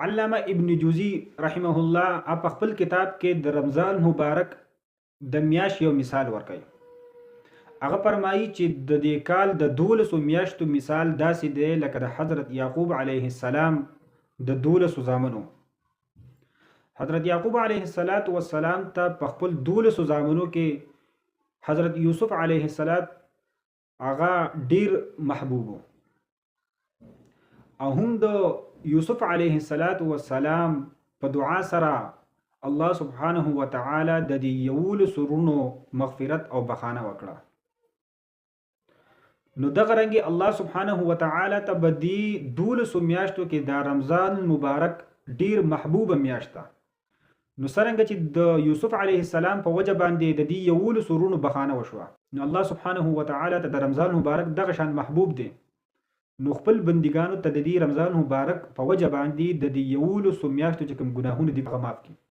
علامه ابن جوزی رحمه الله په خپل کتاب کې د رمضان مبارک د میاشت یو مثال ورکوي. هغه فرمایي چې د دې کال د 12 میاشتو مثال داسې دی لکه د حضرت یعقوب علیه السلام د 12 زامنو. حضرت یعقوب علیه السلام ته په خپل 12 زامنو کې حضرت یوسف علیه السلام هغه ډیر محبوب و. او هم د یوسف علیه السلام په دعا سره الله سبحانه وتعالی د دې 11 سرونو مغفرت او بخانه وکړه. نو دغه رنګي الله سبحانه وتعالی ته بدی 12 میاشتو کې د رمضان مبارک ډیر محبوب میاشت ده. نو څرنګه چې د یوسف علیه السلام په وجه باندې د دې 11 سرونو بخانه وشوه، نو الله سبحانه وتعالی ته د رمضان مبارک دغه شان محبوب دی. نو خپل بندګانو ته د دې رمضان مبارک په وجه باندې د دې 11 میاشتو چې کوم ګناهونه دي هغه معاف کړي.